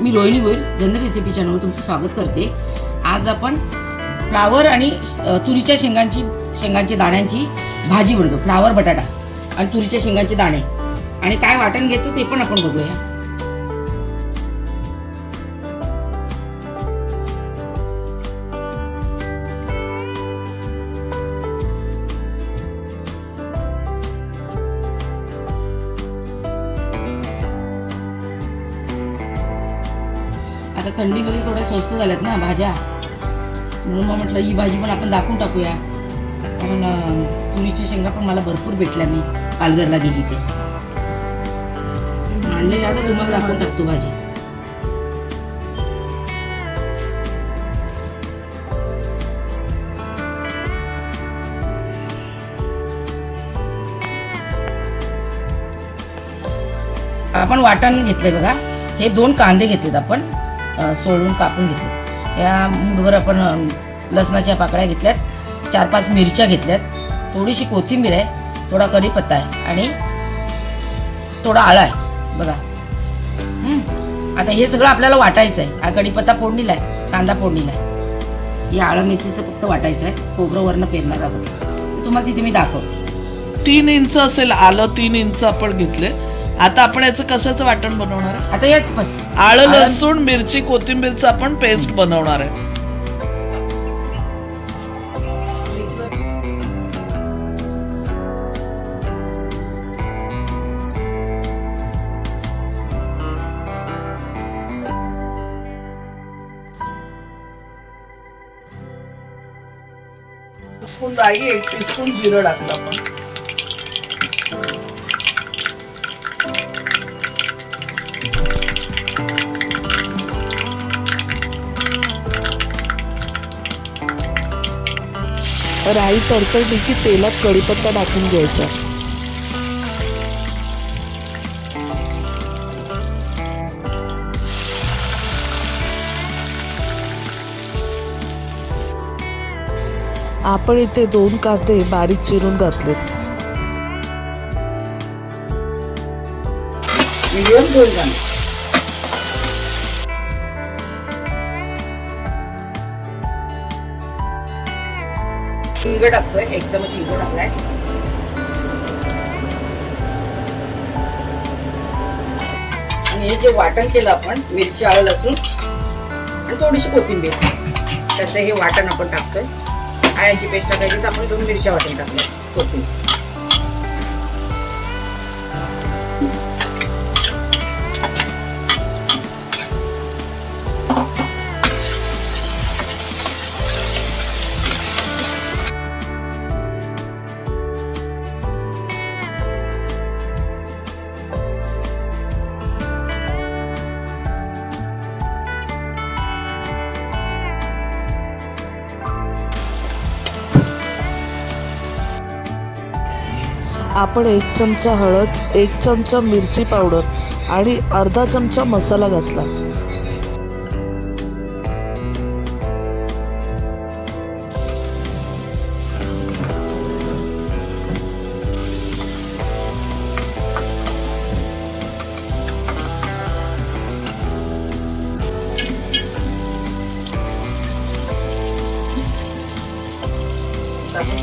मी Rohini Goyal general recipe चॅनलवर तुमचं स्वागत करते. आज आपण फ्लावर आणि तुरीच्या शेंगांची दाण्यांची भाजी बनवतो. फ्लावर बटाटा आणि तुरीच्या शेंगांचे दाणे आणि काय वाटण घेतो ते पण आपण बघूया. आता थंडीमध्ये थोड्या स्वस्त झाल्यात ना भाज्या, म्हणून मग म्हटलं ही भाजी पण आपण दाखवून टाकूया. कारण तुरीच्या शेंगा पण मला भरपूर भेटल्या, मी पालघरला गेली ते आणले. आता तुम्हाला दाखवून टाकतो भाजी. आपण वाटण घेतलंय बघा. हे 2 कांदे घेतलेत आपण, सोलून कापून घेतले. या मूठभर आपण लसणाच्या पाकळ्या घेतल्यात, 4-5 मिरच्या घेतल्यात, थोडीशी कोथिंबीर आहे, थोडा कढीपत्ता आहे आणि थोडा आळा आहे बघा. आता हे सगळं आपल्याला वाटायचं आहे. हा कढीपत्ता फोडणीला आहे, कांदा फोडणीला आहे, हे आळं मिरचीचं फक्त वाटायचं आहे. खोबरं वरनं पेरणार आहोत. तुम्हाला तिथे मी दाखवते. 3 इंच असेल आलं, 3 इंच आपण घेतले. आता आपण याचं कशाचं वाटण बनवणार आहे? आता हेच बस आलं, लसूण, मिरची, कोथिंबीरचं आपण पेस्ट बनवणार आहे. टीस्पून राई, 1 टीस्पून जिरं टाकलं आपण. राई तडतडली की तेलात कढीपत्ता टाकून घ्यायचा. आपण इथे 2 कांदे बारीक चिरून घातलेत. मीडियम दोन कांदे. हिंग टाकतोय, 1 चमच हिंग टाकलाय. आणि हे जे वाटण केलं आपण, मिरची, आलं, लसूण आणि थोडीशी कोथिंबीर, त्याचं हे वाटण आपण टाकतोय. आळ्याची पेस्ट टाकायची, तर आपण 2 मिरच्या वाटण टाकल्या, कोथिंबीर. आपण 1 चमचा हळद, 1 चमचा मिरची पावडर आणि अर्धा चमचा मसाला घातला.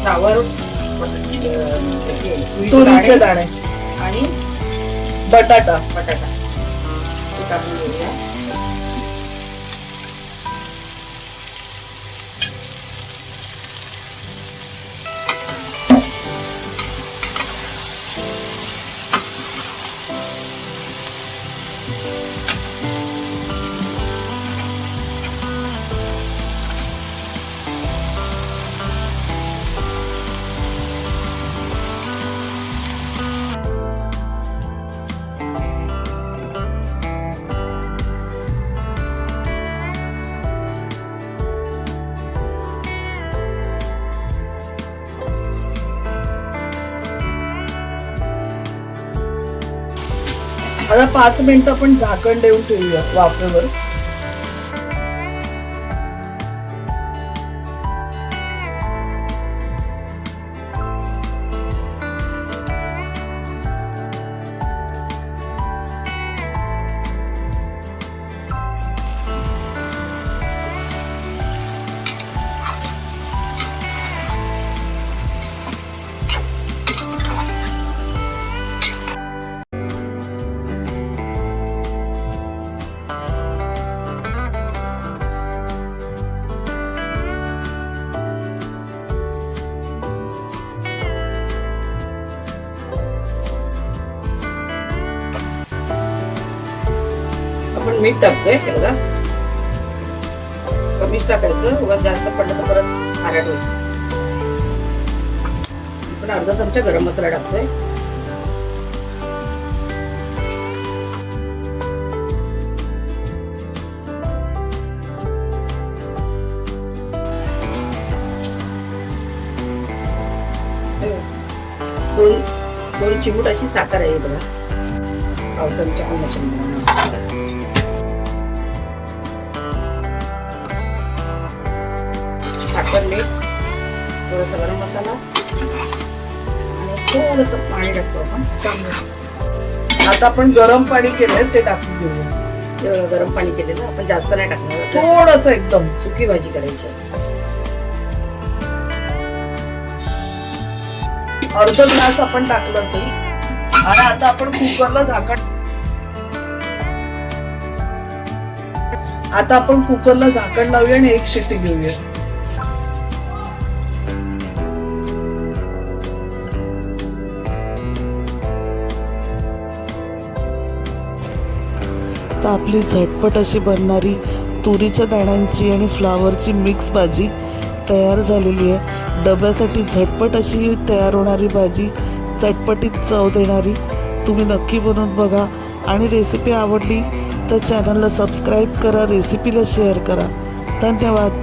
फ्लावर, तुरीचे दाणे आणि बटाटा ते टाकून घेऊया. आता 5 मिनिटं आपण झाकण देऊन ठेवूया वाफेवर. मीठ टाकतोय हे बघा. कमीच टाकायचं, उगाच जास्त पडलं तर परत खारट होईल. आपण अर्धा चमचा गरम मसाला टाकतोय. दोन चिमूट अशी साखर आहे बघा. पाव चमचा पण साखर, मीठ, थोडासा गरम मसाला आणि थोडस पाणी टाकतो आपण. आता आपण गरम पाणी केलंय ते टाकून घेऊया. गरम पाणी केलेलं आपण जास्त नाही टाकणार, थोडस एकदम सुकी भाजी करायची. अर्धा ग्लास आपण टाकलं असेल. आणि आता आपण कुकरला झाकण लावूया आणि एक शिट्टी घेऊया. तर आपली झटपट अशी बनणारी तुरीच्या दाण्यांची आणि फ्लावरची मिक्स भाजी तयार झालेली आहे. डब्यासाठी झटपट अशी तयार होणारी भाजी, चटपटीत चव देणारी. तुम्ही नक्की बनवून बघा आणि रेसिपी आवडली तर चॅनलला सबस्क्राईब करा, रेसिपीला शेअर करा. धन्यवाद.